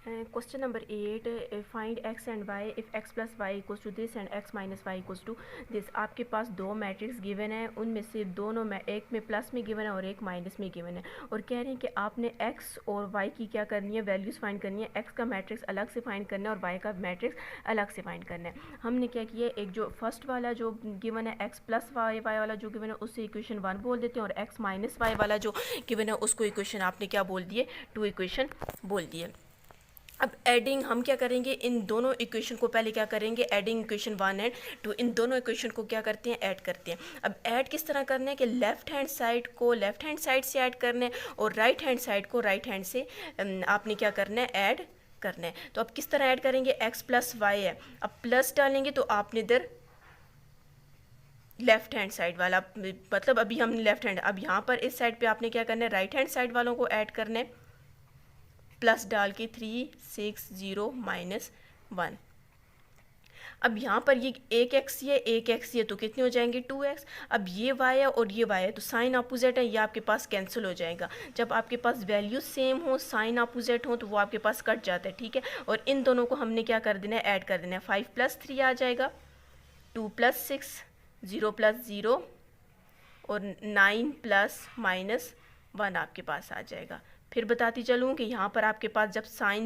Question number 8, find x and y if x plus y equals to this and x minus y equals to this. आपके पास दो matrix given है, उनमें से दोनों में एक में प्लस में गिवन है और एक माइनस में गिवन है, और कह रहे हैं कि आपने एक्स और वाई की क्या करनी है, वैल्यूज़ फाइंड करनी है। एक्स का मैट्रिक्स अलग से फाइंड करना है और वाई का मैट्रिक्स अलग से फाइंड करना है। हमने क्या किया, एक जो फर्स्ट वाला जो गिवन है एक्स प्लस वाई वाला जो गिवन है उससे इक्वेशन 1 बोल देते हैं, और एक्स माइनस वाई वाला जो गिवन है उसको इक्वेशन आपने क्या बोल दिए, 2 इक्वेशन बोल दिए। अब एडिंग हम क्या करेंगे, इन दोनों इक्वेशन को पहले क्या करेंगे, एडिंग इक्वेशन 1 एंड 2, इन दोनों इक्वेशन को क्या करते हैं, ऐड करते हैं। अब ऐड किस तरह करना है कि लेफ्ट हैंड साइड को लेफ्ट हैंड साइड से ऐड करना है और राइट हैंड साइड को राइट हैंड से आपने क्या करना है, ऐड करना है। तो अब किस तरह ऐड करेंगे, x प्लस वाई है, अब प्लस डालेंगे तो आपने इधर लेफ्ट हैंड साइड वाला, मतलब अभी हमने लेफ्ट हैंड, अब यहाँ पर इस साइड पे आपने क्या करना है, राइट हैंड साइड वालों को ऐड करना है, प्लस डाल के 3 6 0 माइनस 1। अब यहाँ पर ये एक एक्स है एक एक्स है तो कितने हो जाएंगे, 2x। अब ये y है और ये y है तो साइन अपोजिट है, ये आपके पास कैंसिल हो जाएगा। जब आपके पास वैल्यू सेम हो, साइन अपोजिट हो, तो वो आपके पास कट जाता है, ठीक है। और इन दोनों को हमने क्या कर देना है, ऐड कर देना है। 5 + 3 आ जाएगा, 2 + 6, 0 + 0 और 9 ± -1 आपके पास आ जाएगा। फिर बताती चलूँ कि यहाँ पर आपके पास जब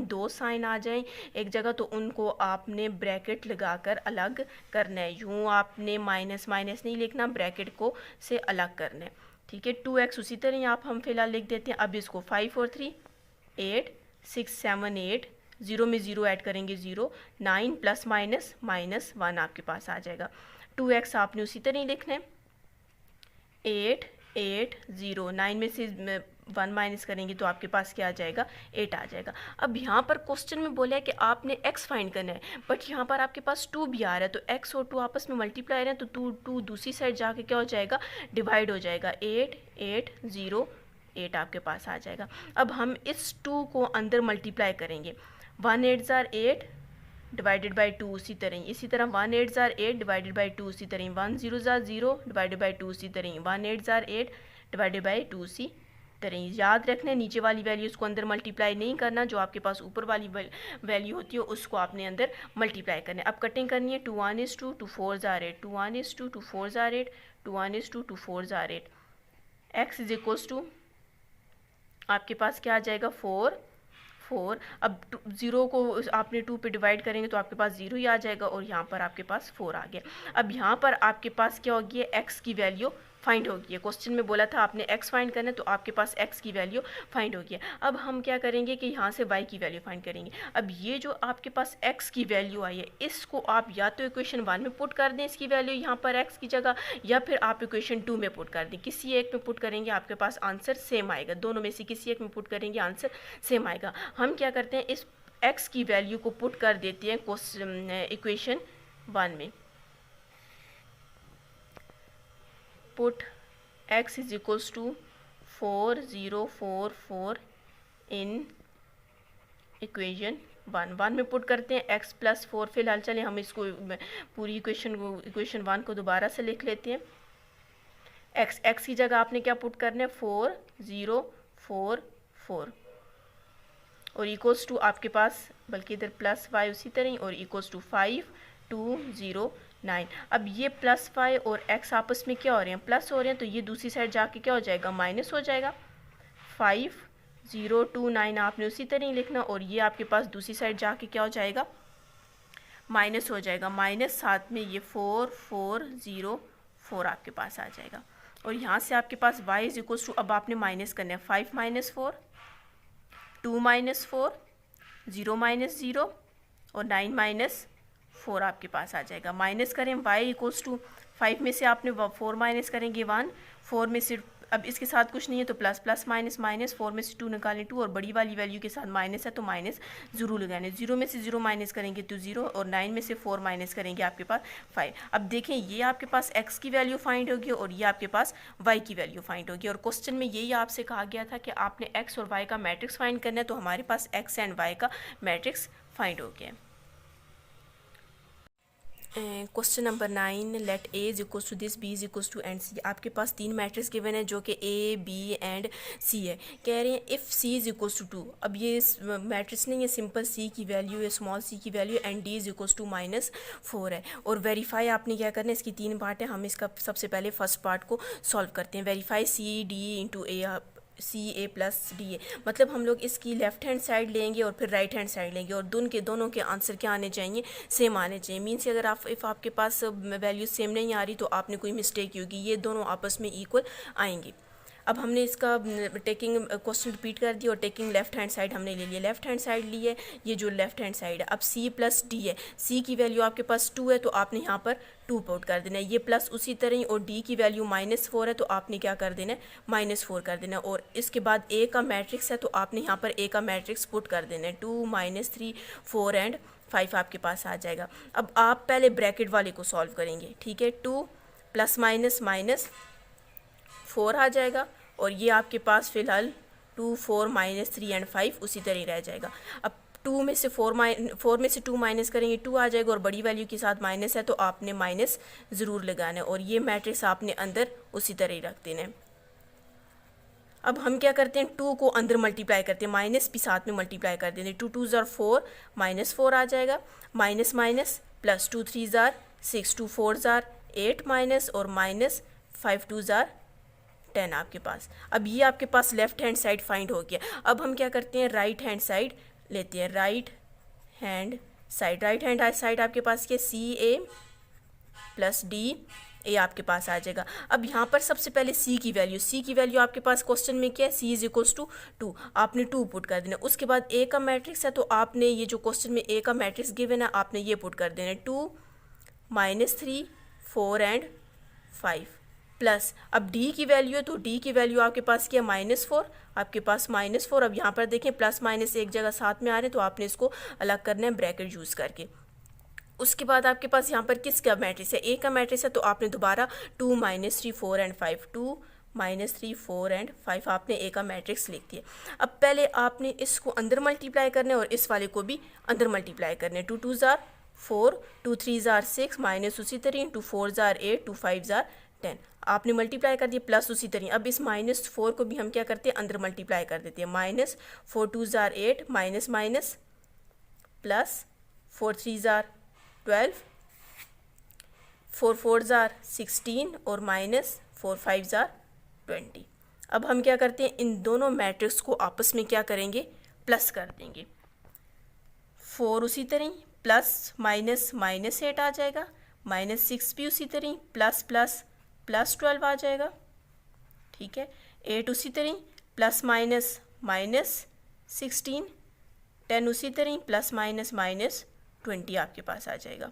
दो साइन आ जाएं एक जगह तो उनको आपने ब्रैकेट लगाकर अलग करना है। यूँ आपने माइनस माइनस नहीं लिखना, ब्रैकेट को से अलग करना है, ठीक है। 2x उसी तरह आप हम फिलहाल लिख देते हैं। अब इसको 5 और 3 8 6 7 8, 0 में 0 ऐड करेंगे 0, 9 ± -1 आपके पास आ जाएगा। 2x आपने उसी तरह ही लिखना है, 8 8 0, 9 में से 1 माइनस करेंगे तो आपके पास क्या आ जाएगा, 8 आ जाएगा। अब यहाँ पर क्वेश्चन में बोला है कि आपने x फाइंड करना है, बट यहाँ पर आपके पास 2 भी आ रहा है, तो x और 2 आपस में मल्टीप्लाई रहे हैं तो 2 दूसरी साइड जाके क्या हो जाएगा, डिवाइड हो जाएगा। 8 8 0 8 आपके पास आ जाएगा। अब हम इस 2 को अंदर मल्टीप्लाई करेंगे, 1 8 * 8 डिवाइडेड बाई 2 इसी तरह 1 8 * 8 डिवाइडेड बाई 2 इसी तरह 1 0 * 0 डिवाइडेड बाई 2 इसी तरह 1 8 * 8 डिवाइडेड बाई 2 इसी तरह। याद रखना है नीचे वाली वैल्यूज़ को अंदर मल्टीप्लाई नहीं करना, जो आपके पास ऊपर वाली वैल्यू होती है उसको आपने अंदर मल्टीप्लाई करना है। अब कटिंग करनी है, 2 1 is 2 2 4 * 8, 2 1 is 2 2 4 * 8, 2 1 is 2 2 4 * 8। x is equals to आपके पास क्या आ जाएगा, 4 4। अब 0 को आपने 2 पे डिवाइड करेंगे तो आपके पास 0 ही आ जाएगा, और यहाँ पर आपके पास 4 आ गया। अब यहाँ पर आपके पास क्या होगी, x की वैल्यू फाइंड होगी। क्वेश्चन में बोला था आपने x फाइंड करना है, तो आपके पास x की वैल्यू फाइंड होगी। अब हम क्या करेंगे कि यहाँ से y की वैल्यू फाइंड करेंगे। अब ये जो आपके पास x की वैल्यू आई है, इसको आप या तो इक्वेशन 1 में पुट कर दें इसकी वैल्यू यहाँ पर x की जगह, या फिर आप इक्वेशन 2 में पुट कर दें। किसी एक में पुट करेंगे आपके पास आंसर सेम आएगा, दोनों में से किसी एक में पुट करेंगे आंसर सेम आएगा। हम क्या करते हैं, इस x की वैल्यू को पुट कर देते हैं इक्वेशन 1 में। Put x is equals to 4 0 4 4 in equation 1 में पुट करते हैं x + 4। फिलहाल चलें हम इसको पूरी इक्वेशन 1 को दोबारा से लिख लेते हैं। x की जगह आपने क्या पुट करना है, 4 0 4 4 और इक्वल्स टू आपके पास, बल्कि इधर +y उसी तरह ही, और इक्वल्स टू 5 2 0 9। अब ये +5 और x आपस में क्या हो रहे हैं, प्लस हो रहे हैं, तो ये दूसरी साइड जाके क्या हो जाएगा, माइनस हो जाएगा। 5 0 2 9 आपने उसी तरह ही लिखना, और ये आपके पास दूसरी साइड जाके क्या हो जाएगा, माइनस हो जाएगा। माइनस साथ में ये 4 4 0 4 आपके पास आ जाएगा। और यहाँ से आपके पास y इज इक्वल्स टू, अब आपने माइनस करना है, 5 - 4 2 - 4 0 - 0 और 9 - 4 आपके पास आ जाएगा। माइनस करें, y इक्वल्स टू 5 में से आपने 4 माइनस करेंगे 1, 4 में से अब इसके साथ कुछ नहीं है तो प्लस प्लस माइनस माइनस, 4 में से 2 निकालें 2, और बड़ी वाली वैल्यू के साथ माइनस है तो माइनस ज़रूर लगाने। 0 में से 0 माइनस करेंगे तो 0, और 9 में से 4 माइनस करेंगे आपके पास 5। अब देखें, ये आपके पास x की वैल्यू फाइंड होगी और ये आपके पास y की वैल्यू फाइंड होगी। और क्वेश्चन में यही आपसे कहा गया था कि आपने x और y का मैट्रिक्स फाइंड करना है, तो हमारे पास x एंड y का मैट्रिक्स फाइंड हो गया। Question number 9, let a is equals to this, b is equals to and c. आपके पास 3 मैट्रिक्स गिवन है जो कि ए बी एंड सी है। कह रहे हैं if C is equals to 2। अब ये मैट्रिक्स नहीं है, सिंपल सी की वैल्यू है, स्मॉल सी की value and D is equals to -4 है। और वेरीफाई आपने क्या करना है, इसकी 3 पार्ट है, हम इसका सबसे पहले फर्स्ट पार्ट को सॉल्व करते हैं। Verify C D into A, C A plus D A, मतलब हम लोग इसकी लेफ्ट हैंड साइड लेंगे और फिर राइट हैंड साइड लेंगे और दोनों के आंसर क्या आने चाहिए, सेम आने चाहिए। मीन्स अगर आप इफ़ आपके पास वैल्यू सेम नहीं आ रही तो आपने कोई मिस्टेक की होगी, ये दोनों आपस में इक्वल आएंगे। अब हमने इसका टेकिंग क्वेश्चन रिपीट कर दिया और टेकिंग लेफ्ट हैंड साइड हमने ले लिया, लेफ्ट हैंड साइड ली है, ये जो लेफ्ट हैंड साइड है। अब सी प्लस डी है, सी की वैल्यू आपके पास 2 है तो आपने यहाँ पर 2 पुट कर देना है, ये प्लस उसी तरह ही, और डी की वैल्यू -4 है तो आपने क्या कर देना है, -4 कर देना है। और इसके बाद ए का मैट्रिक्स है तो आपने यहाँ पर ए का मैट्रिक्स पुट कर देना है, 2 -3 4 एंड 5 आपके पास आ जाएगा। अब आप पहले ब्रैकेट वाले को सॉल्व करेंगे, ठीक है। 2 +- -4 आ जाएगा और ये आपके पास फ़िलहाल 2 4 -3 एंड 5 उसी तरह ही रह जाएगा। अब 2 में से 4 में से 2 माइनस करेंगे, 2 आ जाएगा और बड़ी वैल्यू के साथ माइनस है तो आपने माइनस ज़रूर लगाना है और ये मैट्रिक्स आपने अंदर उसी तरह ही रख देना है। अब हम क्या करते हैं, 2 को अंदर मल्टीप्लाई करते हैं, माइनस भी साथ में मल्टीप्लाई कर देते हैं। 2 2 ज़ार 4 -4 आ जाएगा, माइनस माइनस प्लस 2 3 ज़ार 6, 2 4 ज़ार 8 माइनस और माइनस 5 2 ज़ार 10 आपके पास। अब ये आपके पास लेफ्ट हैंड साइड फाइंड हो गया। अब हम क्या करते हैं, राइट हैंड साइड लेते हैं, राइट हैंड साइड आपके पास क्या, सी ए प्लस डी ए आपके पास आ जाएगा। अब यहाँ पर सबसे पहले सी की वैल्यू आपके पास क्वेश्चन में क्या है, सी इज इक्वल्स टू 2, आपने 2 पुट कर देना। उसके बाद ए का मैट्रिक्स है तो आपने ये जो क्वेश्चन में ए का मैट्रिक्स गिवन है आपने ये पुट कर देना, 2 -3 4 एंड 5 प्लस। अब डी की वैल्यू है तो डी की वैल्यू आपके पास क्या, -4, आपके पास -4। अब यहाँ पर देखें प्लस माइनस एक जगह साथ में आ रहे हैं तो आपने इसको अलग करना है ब्रैकेट यूज़ करके। उसके बाद आपके पास यहाँ पर किसका मैट्रिक्स है, ए का मैट्रिक्स है तो आपने दोबारा 2 -3 4 एंड 5, 2 -3 4 एंड 5 आपने ए का मैट्रिक्स लिख दिया। अब पहले आपने इसको अंदर मल्टीप्लाई करना है और इस वाले को भी अंदर मल्टीप्लाई करना है। 2 2 ज़ार 4, 2 3 ज़ार 6 माइनस उसी तरह, 2 4 ज़ार 8, 2 5 ज़ार 10 आपने मल्टीप्लाई कर दिया प्लस उसी तरह। अब इस -4 को भी हम क्या करते हैं, अंदर मल्टीप्लाई कर देते हैं, -4 2 ज़ार 8 माइनस माइनस प्लस 4 3 ज़ार 12, 4 4 ज़ार 16 और -4 5 ज़ार 20। अब हम क्या करते हैं, इन दोनों मैट्रिक्स को आपस में क्या करेंगे, प्लस कर देंगे। 4 उसी तरह प्लस -8 आ जाएगा, -6 भी उसी तरह प्लस प्लस प्लस 12 आ जाएगा, ठीक है। 8 उसी तरह प्लस -16, 10 उसी तरह प्लस -20 आपके पास आ जाएगा।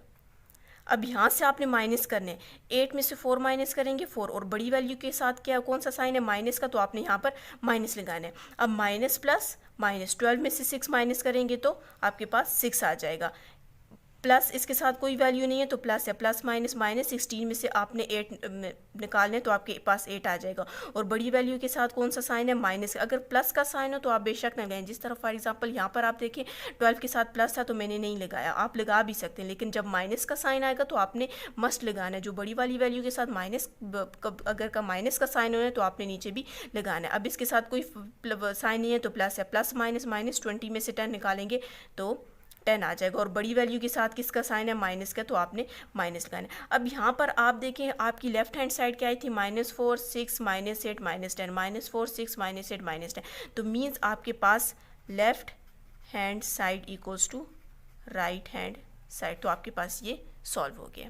अब यहाँ से आपने माइनस करने हैं, 8 में से 4 माइनस करेंगे 4 और बड़ी वैल्यू के साथ क्या कौन सा साइन है, माइनस का, तो आपने यहाँ पर माइनस लगाना है। अब माइनस प्लस -12 में से 6 माइनस करेंगे तो आपके पास 6 आ जाएगा, प्लस इसके साथ कोई वैल्यू नहीं है तो प्लस है, प्लस माइनस 16 में से आपने 8 निकालने तो आपके पास 8 आ जाएगा। और बड़ी वैल्यू के साथ कौन सा साइन है, माइनस। अगर प्लस का साइन हो तो आप बेशक न लगाएं, जिस तरह फॉर एग्जांपल यहाँ पर आप देखें 12 के साथ प्लस था तो मैंने नहीं लगाया, आप लगा भी सकते हैं, लेकिन जब माइनस का साइन आएगा तो आपने मस्ट लगाना है। जो बड़ी वाली वैल्यू के साथ माइनस अगर का माइनस का साइन हो तो आपने नीचे भी लगाना है। अब इसके साथ कोई साइन नहीं है तो प्लस है, प्लस -20 में से 10 निकालेंगे तो 10 आ जाएगा। और बड़ी वैल्यू के साथ किसका साइन है, माइनस का, तो आपने माइनस लगाना है। अब यहाँ पर आप देखें आपकी लेफ्ट हैंड साइड क्या आई थी, -4 6 -8 -10, -4 6 -8 -10, तो मीन्स आपके पास left hand side equals to right hand side, तो आपके पास ये सॉल्व हो गया।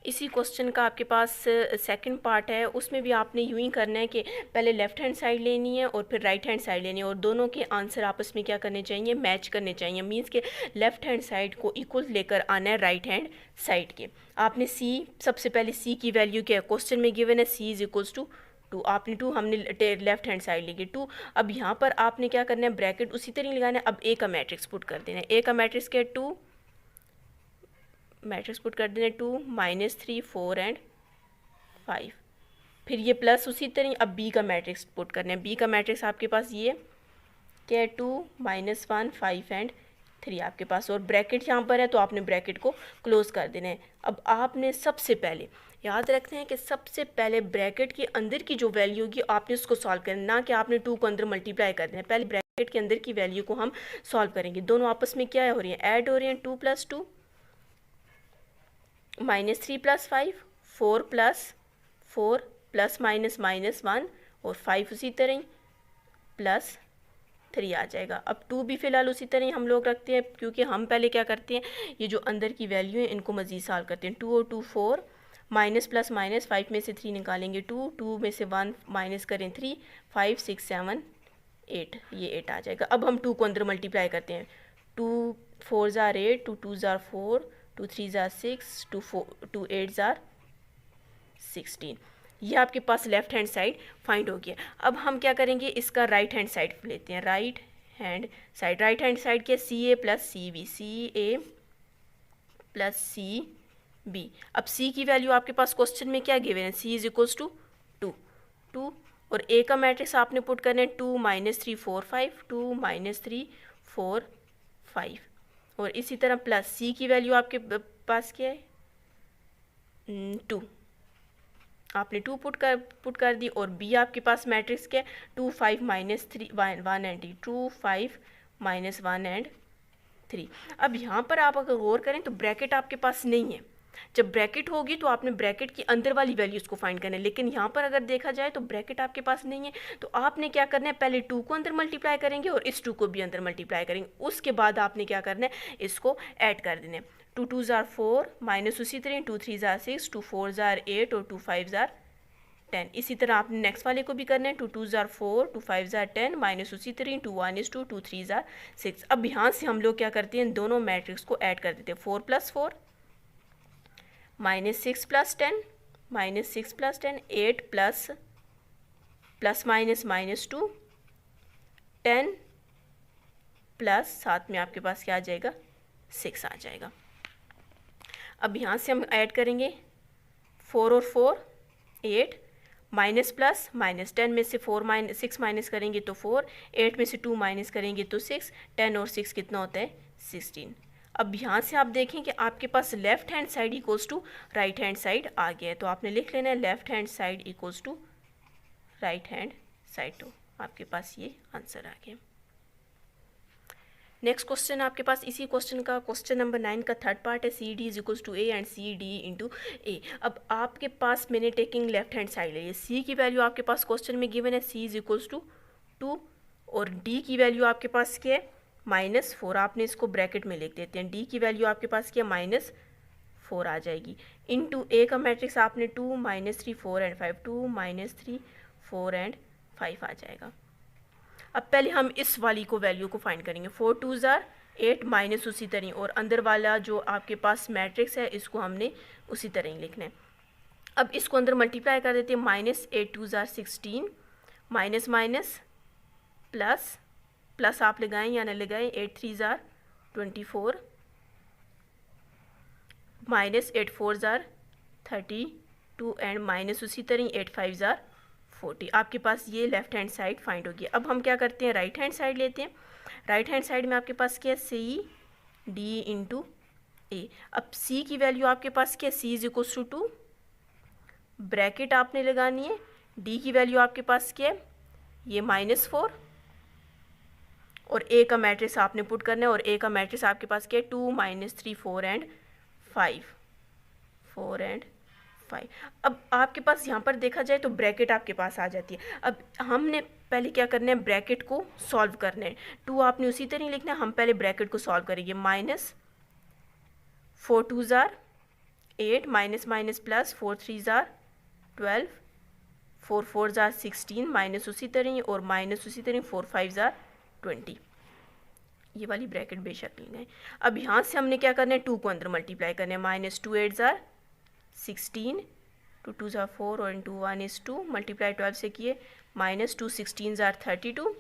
इसी क्वेश्चन का आपके पास सेकंड पार्ट है, उसमें भी आपने यूं ही करना है कि पहले लेफ़्ट हैंड साइड लेनी है और फिर राइट हैंड साइड लेनी है और दोनों के आंसर आपस में क्या करने चाहिए, मैच करने चाहिए। मींस के लेफ़्ट हैंड साइड को इक्वल लेकर आना है राइट हैंड साइड के। आपने सी, सबसे पहले सी की वैल्यू क्या है, क्वेश्चन में गिवन है सी इज़ इक्वल्स टू 2, आपने 2 हमने लेफ्ट हैंड साइड लेंगे 2। अब यहाँ पर आपने क्या करना है, ब्रैकेट उसी तरह लगाना है। अब ए का मैट्रिक्स पुट कर देना है, ए का मैट्रिक्स क्या है 2, मैट्रिक्स पुट कर देना 2 -3 4 एंड 5, फिर ये प्लस उसी तरह। अब बी का मैट्रिक्स पुट करना है, बी का मैट्रिक्स आपके पास ये क्या है 2 -1 5 एंड 3 आपके पास, और ब्रैकेट यहाँ पर है तो आपने ब्रैकेट को क्लोज कर देना है। अब आपने सबसे पहले याद रखते हैं कि सबसे पहले ब्रैकेट के अंदर की जो वैल्यू होगी आपने उसको सॉल्व करना, ना कि आपने 2 को अंदर मल्टीप्लाई कर देना है। पहले ब्रैकेट के अंदर की वैल्यू को हम सॉल्व करेंगे। दोनों आपस में क्या हो रही है, ऐड हो रही हैं। 2 + 2 -3 + 5 4 + 4 ±-1 और 5 उसी तरह ही +3 आ जाएगा। अब 2 भी फ़िलहाल उसी तरह ही हम लोग रखते हैं, क्योंकि हम पहले क्या करते हैं, ये जो अंदर की वैल्यू है इनको मज़ीद सॉल्व करते हैं। 2 और 2 4 माइनस प्लस माइनस 5 में से 3 निकालेंगे 2 में से 1 माइनस करें 3 5 6 7 8, ये 8 आ जाएगा। अब हम 2 को अंदर मल्टीप्लाई करते हैं। 2 4 ज़ार 8, 2 2 ज़ार 4, 2 3 ज़ार 6, 2 8 ज़ार 16। ये आपके पास लेफ्ट हैंड साइड फाइंड हो गया। अब हम क्या करेंगे, इसका राइट हैंड साइड लेते हैं। राइट हैंड साइड के C A plus C B, CA plus CB। अब C की वैल्यू आपके पास क्वेश्चन में क्या गिवन है, C = 2 और A का मैट्रिक्स आपने पुट करना है 2 -3 4 5, 2 -3 4 5 और इसी तरह प्लस C की वैल्यू आपके पास क्या है 2, आपने 2 पुट कर दी और B आपके पास मैट्रिक्स क्या है 2 5 -3 1 एंड 2 5 -1 एंड 3। अब यहाँ पर आप अगर गौर करें तो ब्रैकेट आपके पास नहीं है। जब ब्रैकेट होगी तो आपने ब्रैकेट की अंदर वाली वैल्यूज़ को फाइंड करना है, लेकिन यहाँ पर अगर देखा जाए तो ब्रैकेट आपके पास नहीं है। तो आपने क्या करना है, पहले 2 को अंदर मल्टीप्लाई करेंगे और इस 2 को भी अंदर मल्टीप्लाई करेंगे। उसके बाद आपने क्या करना है, इसको ऐड कर देना है। 2 2 ज़ार 4 माइनस उसी तरह 2 3 ज़ार 6, 2 4 ज़ार 8 और 2 5 ज़ार 10। इसी तरह आपने नेक्स्ट वाले को भी करना है। 2 2 ज़ार 4, 2 5 ज़ार 10 माइनस उसी तरह 2 1 is 2, 2 3 ज़ार 6। अब यहाँ से हम लोग क्या करते हैं, दोनों मैट्रिक्स को ऐड कर देते हैं। 4 + 4 -6 + 10 -6 + 10 8 प्लस माइनस -2 10 प्लस साथ में आपके पास क्या आ जाएगा 6 आ जाएगा। अब यहाँ से हम ऐड करेंगे 4 और 4 8 माइनस प्लस माइनस 10 में से 6 माइनस करेंगे तो 4, 8 में से 2 माइनस करेंगे तो 6, 10 और 6 कितना होता है 16। अब यहाँ से आप देखें कि आपके पास left hand side = right hand side आ गया है, तो आपने लिख लेना है left hand side = right hand side. तो आपके पास ये आंसर आ गया। नेक्स्ट क्वेश्चन आपके पास इसी क्वेश्चन का क्वेश्चन नंबर 9 का थर्ड पार्ट है। CD = A and CD × A। अब आपके पास मैंने टेकिंग लेफ्ट हैंड साइड है, ये C की वैल्यू आपके पास क्वेश्चन में गिवन है C = 2 और D की वैल्यू आपके पास क्या है -4। आपने इसको ब्रैकेट में लिख देते हैं। D की वैल्यू आपके पास क्या -4 आ जाएगी। इनटू A का मैट्रिक्स आपने 2 -3 4 एंड 5, 2 -3 4 एंड 5 आ जाएगा। अब पहले हम इस वाली को वैल्यू को फाइंड करेंगे। 4 2 ज़ार 8 माइनस उसी तरह और अंदर वाला जो आपके पास मैट्रिक्स है इसको हमने उसी तरह ही लिखना है। अब इसको अंदर मल्टीप्लाई कर देते हैं। -8 2 ज़ार 16 माइनस माइनस प्लस आप लगाएं या ना लगाएं 8 3 ज़ार 24 -8 4 ज़ार 32 एंड माइनस उसी तरह 8 5 ज़ार 40। आपके पास ये लेफ्ट हैंड साइड फाइंड होगी। अब हम क्या करते हैं, राइट हैंड साइड लेते हैं। राइट हैंड साइड में आपके पास क्या है CD × A। अब C की वैल्यू आपके पास क्या है C = 2, ब्रैकेट आपने लगानी है। D की वैल्यू आपके पास क्या है ये -4 और A का मैट्रिक्स आपने पुट करना है और A का मैट्रिक्स आपके पास क्या है 2 -3 4 एंड 5 4 एंड 5। अब आपके पास यहाँ पर देखा जाए तो ब्रैकेट आपके पास आ जाती है। अब हमने पहले क्या करना है, ब्रैकेट को सॉल्व करना है। 2 आपने उसी तरह लिखना है। हम पहले ब्रैकेट को सॉल्व करेंगे। -4 2 ज़ार 8 माइनस माइनस प्लस 4 3 ज़ार 12 4 4 ज़ार 16 माइनस उसी तरह और माइनस उसी तरह 4 5 ज़ार 20। ये वाली ब्रैकेट बेशक लेना है। अब यहाँ से हमने क्या करना है 2 को अंदर मल्टीप्लाई करना है। -2 8 ज़ार 16 2 2 ज़ार 4 और 2 1 is 2 मल्टीप्लाई 12 से किए -2 16 ज़ार 32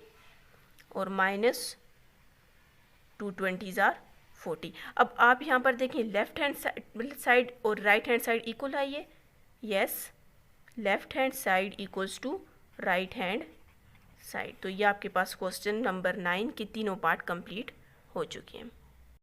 और -2 20 ज़ार 40। अब आप यहाँ पर देखें लेफ्ट हैंड साइड और राइट हैंड साइड इक्वल आइए। Yes, left hand side = right hand side. तो ये आपके पास क्वेश्चन नंबर 9 की तीनों पार्ट कंप्लीट हो चुके हैं।